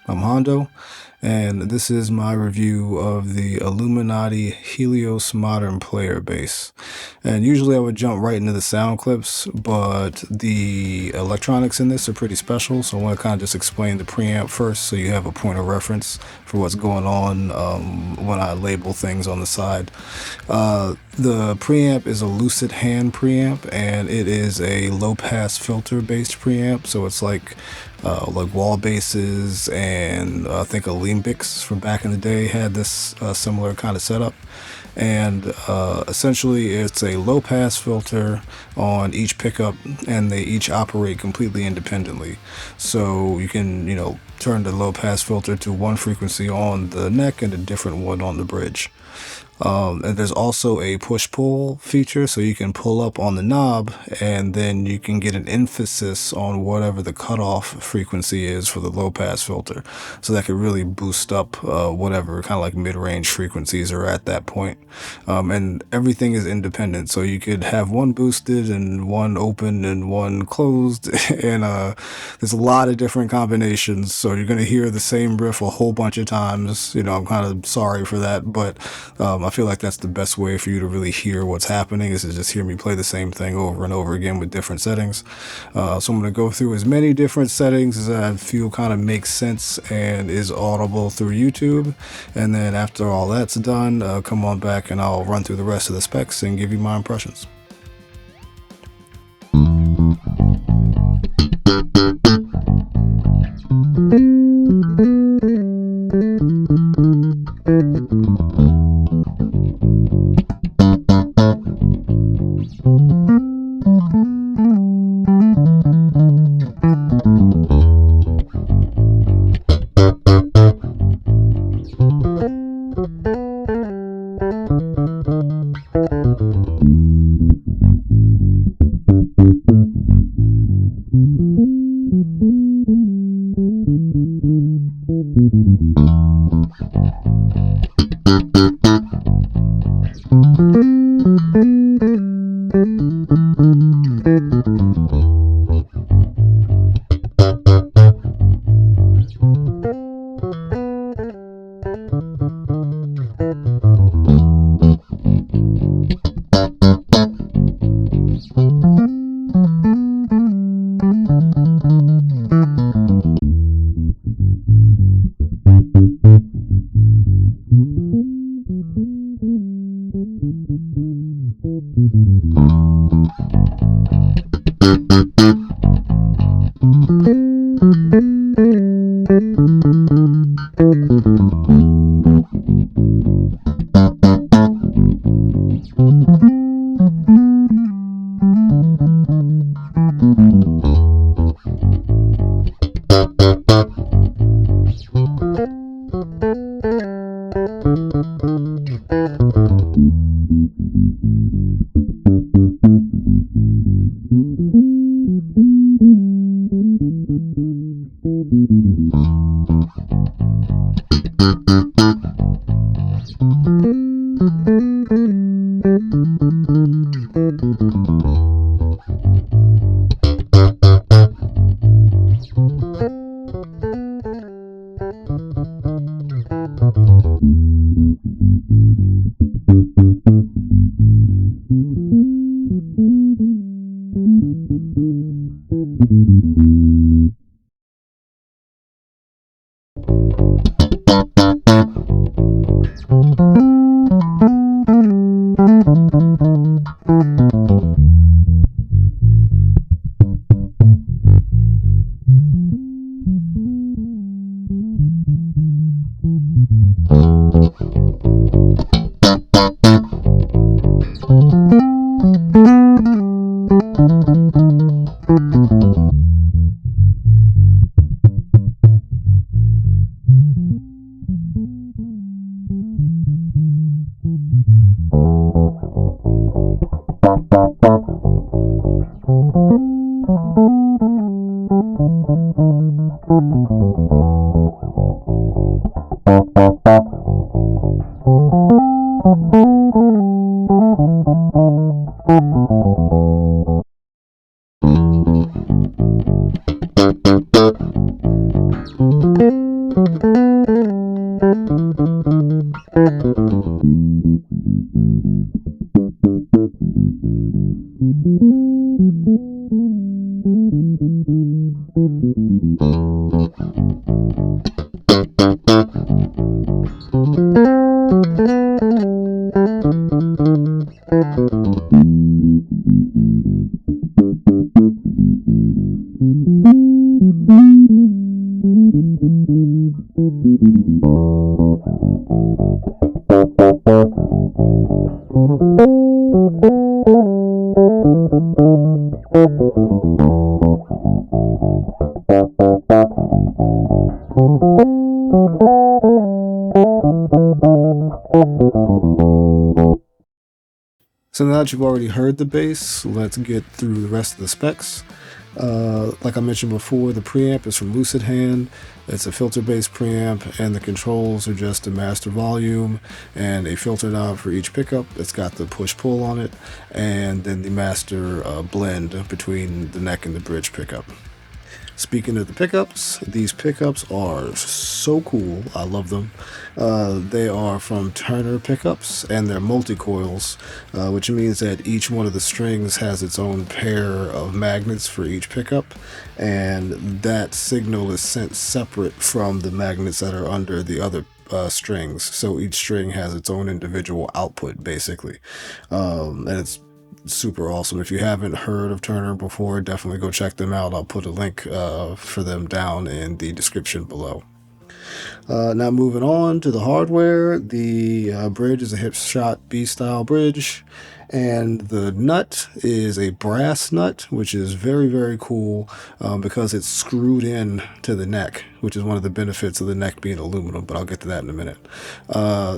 I'm Hondo, and this is my review of the Aluminati Helios Modern Player Bass. And usually I would jump right into the Soundclips, but the electronics in this are pretty special, so I want to kind of just explain the preamp first so you have a point of reference for what's going on when I label things on the side. The preamp is a Lusithand preamp, and it is a low-pass filter-based preamp, so it's like wall basses, and I think Alembics from back in the day had this similar kind of setup. And essentially it's a low pass filter on each pickup, and they each operate completely independently. So you can, turn the low pass filter to one frequency on the neck and a different one on the bridge. And there's also a push-pull feature, so you can pull up on the knob and then you can get an emphasis on whatever the cutoff frequency is for the low-pass filter. So that could really boost up whatever kind of like mid-range frequencies are at that point. And everything is independent, so you could have one boosted and one open and one closed, and there's a lot of different combinations, so you're going to hear the same riff a whole bunch of times. I'm kind of sorry for that, but I feel like that's the best way for you to really hear what's happening, is to just hear me play the same thing over and over again with different settings. So I'm going to go through as many different settings as I feel kind of makes sense and is audible through YouTube. And then after all that's done, come on back and I'll run through the rest of the specs and give you my impressions. So now that you've already heard the bass, let's get through the rest of the specs. Like I mentioned before, the preamp is from Lusithand. It's a filter-based preamp, and the controls are just a master volume and a filter knob for each pickup. It's got the push-pull on it, and then the master blend between the neck and the bridge pickup. Speaking of the pickups, these pickups are so cool. I love them. They are from Turner pickups, and they're multi-coils, which means that each one of the strings has its own pair of magnets for each pickup, and that signal is sent separate from the magnets that are under the other strings. So each string has its own individual output, basically. And it's super awesome. If you haven't heard of Turner before, definitely go check them out. I'll put a link for them down in the description below. Now moving on to the hardware, the bridge is a Hipshot B-style bridge, and the nut is a brass nut, which is very, very cool because it's screwed in to the neck, which is one of the benefits of the neck being aluminum, but I'll get to that in a minute.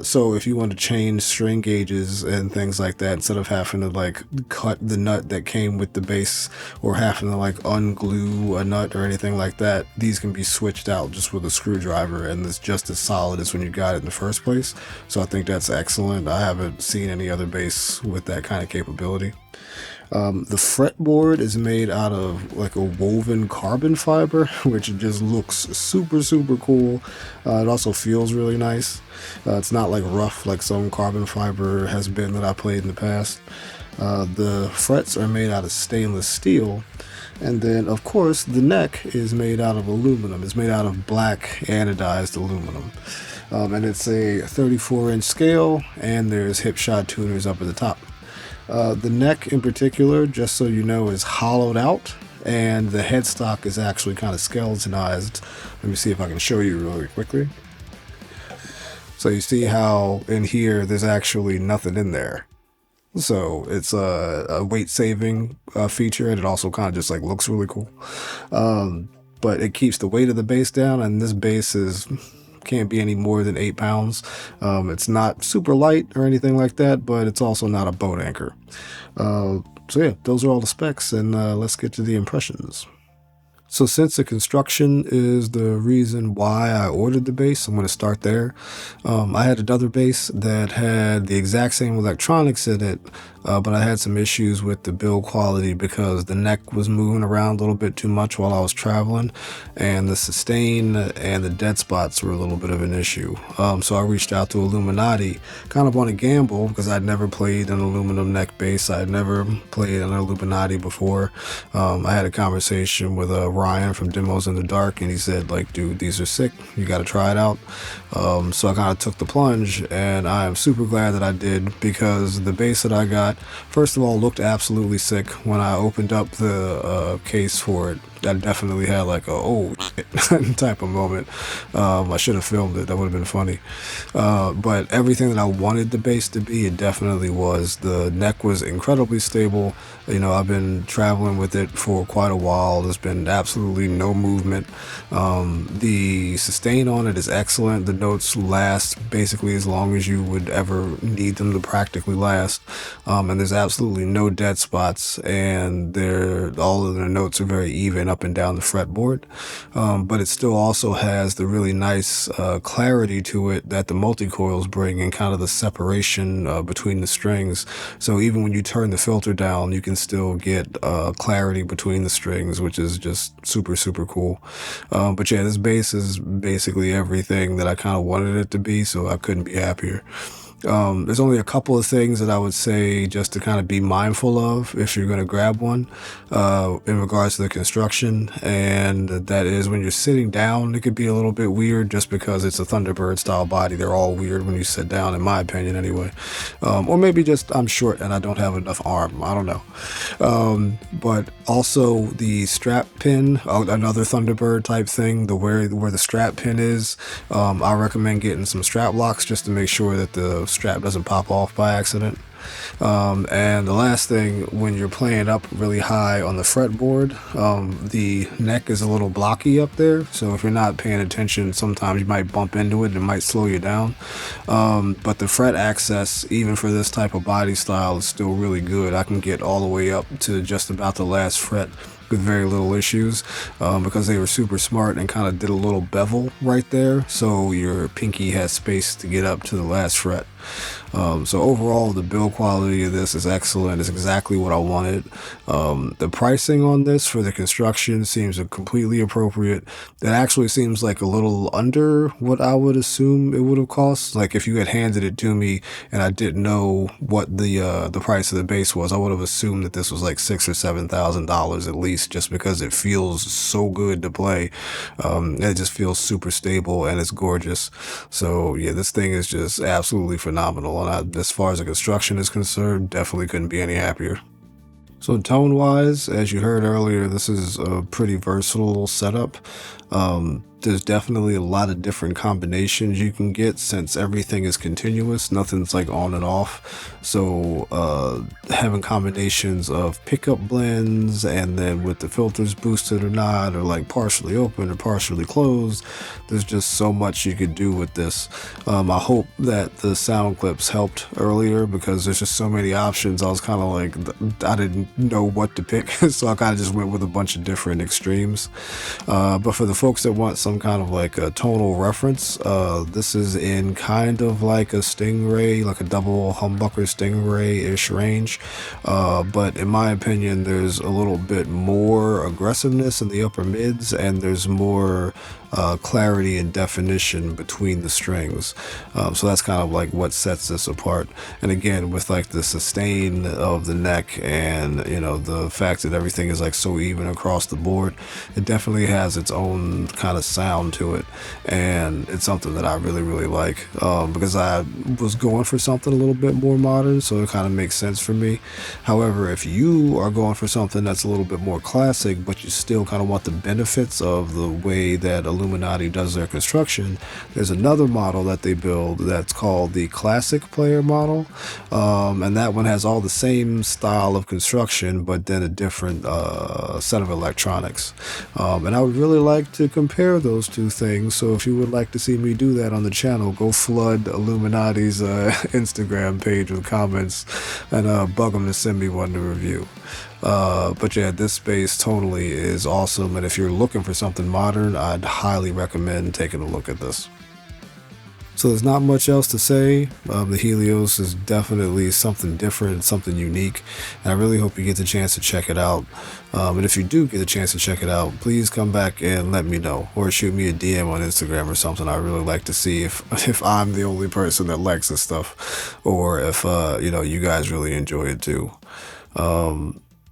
So if you want to change string gauges and things like that, instead of having to like cut the nut that came with the base or having to like unglue a nut or anything like that, these can be switched out just with a screwdriver, and it's just as solid as when you got it in the first place. So I think that's excellent. I haven't seen any other bass with that kind of capability. The fretboard is made out of like a woven carbon fiber, which just looks super, super cool. It also feels really nice. It's not like rough like some carbon fiber has been that I played in the past. The frets are made out of stainless steel. And then, of course, the neck is made out of aluminum. It's made out of black anodized aluminum. And it's a 34-inch scale, and there's Hipshot tuners up at the top. The neck in particular, just so you know, is hollowed out, and the headstock is actually kind of skeletonized. Let me see if I can show you really quickly. So you see how in here there's actually nothing in there. So it's a weight saving feature, and it also kind of just like looks really cool. But it keeps the weight of the bass down, and this bass can't be any more than 8 pounds. It's not super light or anything like that, but it's also not a boat anchor. So yeah, those are all the specs, and let's get to the impressions. So since the construction is the reason why I ordered the bass, I'm going to start there. I had another bass that had the exact same electronics in it, but I had some issues with the build quality because the neck was moving around a little bit too much while I was traveling, and the sustain and the dead spots were a little bit of an issue. So I reached out to Aluminati, kind of on a gamble, because I'd never played an aluminum neck bass. I'd never played an Aluminati before. I had a conversation with Ryan from Demos in the Dark, and he said, like, dude, these are sick, you got to try it out. So I kind of took the plunge, and I am super glad that I did, because the bass that I got, first of all, looked absolutely sick. When I opened up the case for it, I definitely had like a oh shit type of moment. I should have filmed it, that would have been funny. But everything that I wanted the bass to be, it definitely was. The neck was incredibly stable. You know, I've been traveling with it for quite a while. There's been absolutely no movement. The sustain on it is excellent. The notes last basically as long as you would ever need them to practically last. And there's absolutely no dead spots, and all of the notes are very even up and down the fretboard. But it still also has the really nice clarity to it that the multi-coils bring, and kind of the separation between the strings. So even when you turn the filter down, you can still get clarity between the strings, which is just super, super cool. But yeah, this bass is basically everything that I kind of wanted it to be, so I couldn't be happier. There's only a couple of things that I would say just to kind of be mindful of if you're going to grab one in regards to the construction, and that is when you're sitting down, it could be a little bit weird just because it's a Thunderbird style body. They're all weird when you sit down, in my opinion anyway. Or maybe just I'm short and I don't have enough arm. I don't know. But also the strap pin, another Thunderbird type thing, where the strap pin is, I recommend getting some strap locks just to make sure that the strap doesn't pop off by accident. And the last thing, when you're playing up really high on the fretboard, the neck is a little blocky up there, so if you're not paying attention, sometimes you might bump into it and it might slow you down. But the fret access, even for this type of body style, is still really good. I can get all the way up to just about the last fret with very little issues, because they were super smart and kind of did a little bevel right there, so your pinky has space to get up to the last fret. So overall, the build quality of this is excellent. It's exactly what I wanted. The pricing on this for the construction seems completely appropriate. It actually seems like a little under what I would assume it would have cost. Like if you had handed it to me and I didn't know what the price of the base was, I would have assumed that this was like $6,000 or $7,000 at least, just because it feels so good to play. It just feels super stable and it's gorgeous. So yeah, this thing is just absolutely phenomenal. And as far as the construction is concerned, definitely couldn't be any happier. So tone wise, as you heard earlier, this is a pretty versatile setup. There's definitely a lot of different combinations you can get since everything is continuous. Nothing's like on and off. So having combinations of pickup blends, and then with the filters boosted or not, or like partially open or partially closed, there's just so much you could do with this. I hope that the Soundclips helped earlier, because there's just so many options. I was kind of like, I didn't know what to pick, so I kind of just went with a bunch of different extremes. But for the folks that want some kind of like a tonal reference, this is in kind of like a Stingray, like a double humbucker Stingray-ish range, but in my opinion there's a little bit more aggressiveness in the upper mids, and there's more clarity and definition between the strings. So that's kind of like what sets this apart. And again, with like the sustain of the neck, and you know, the fact that everything is like so even across the board, it definitely has its own kind of sound to it, and it's something that I really like, because I was going for something a little bit more modern, so it kind of makes sense for me. However, if you are going for something that's a little bit more classic, but you still kind of want the benefits of the way that Aluminati does their construction, there's another model that they build that's called the Classic Player model, and that one has all the same style of construction, but then a different set of electronics. And I would really like to compare those two things, so if you would like to see me do that on the channel, go flood Aluminati's Instagram page with comments and bug them to send me one to review. But yeah, this bass totally is awesome, and if you're looking for something modern, I'd highly recommend taking a look at this. So there's not much else to say. The Helios is definitely something different, something unique, and I really hope you get the chance to check it out. And if you do get a chance to check it out, please come back and let me know, or shoot me a DM on Instagram or something. I really like to see if I'm the only person that likes this stuff, or if you know, you guys really enjoy it too.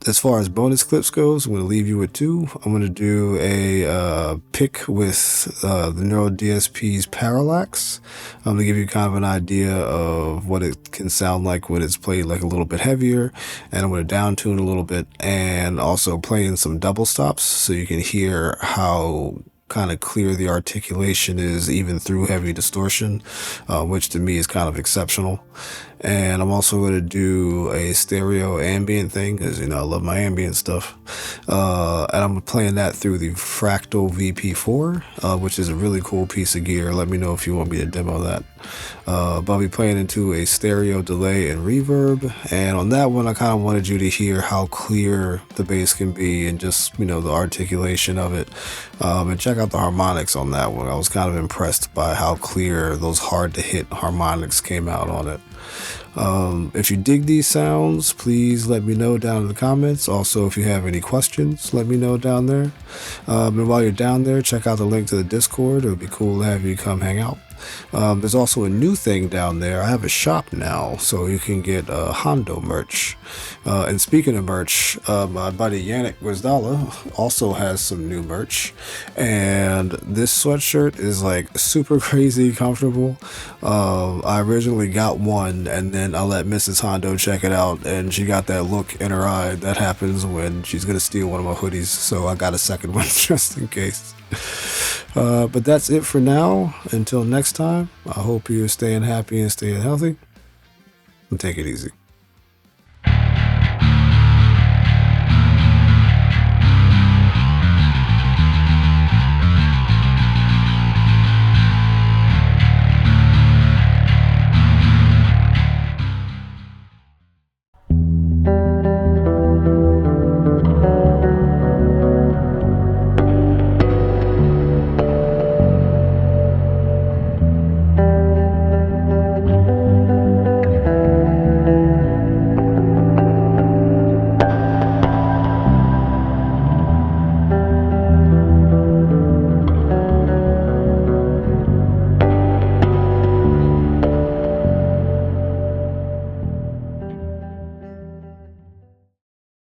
As far as bonus clips goes, I'm going to leave you with two. I'm going to do a pick with the Neural DSP's Parallax. I'm going to give you kind of an idea of what it can sound like when it's played like a little bit heavier, and I'm going to down tune a little bit, and also play in some double stops so you can hear how kind of clear the articulation is even through heavy distortion, which to me is kind of exceptional. And I'm also going to do a stereo ambient thing, because, you know, I love my ambient stuff. And I'm playing that through the Fractal VP4, which is a really cool piece of gear. Let me know if you want me to demo that. But I'll be playing into a stereo delay and reverb. And on that one, I kind of wanted you to hear how clear the bass can be, and just, you know, the articulation of it. And check out the harmonics on that one. I was kind of impressed by how clear those hard to hit harmonics came out on it. If you dig these sounds, please let me know down in the comments. Also, if you have any questions, let me know down there. And while you're down there, check out the link to the Discord. It would be cool to have you come hang out. There's also a new thing down there. I have a shop now, so you can get Hondo merch. And speaking of merch, my buddy Yannick Guizdala also has some new merch, and this sweatshirt is like super crazy comfortable. I originally got one, and then I let Mrs. Hondo check it out, and she got that look in her eye that happens when she's gonna steal one of my hoodies, so I got a second one just in case. But that's it for now. Until next time, I hope you're staying happy and staying healthy, and take it easy.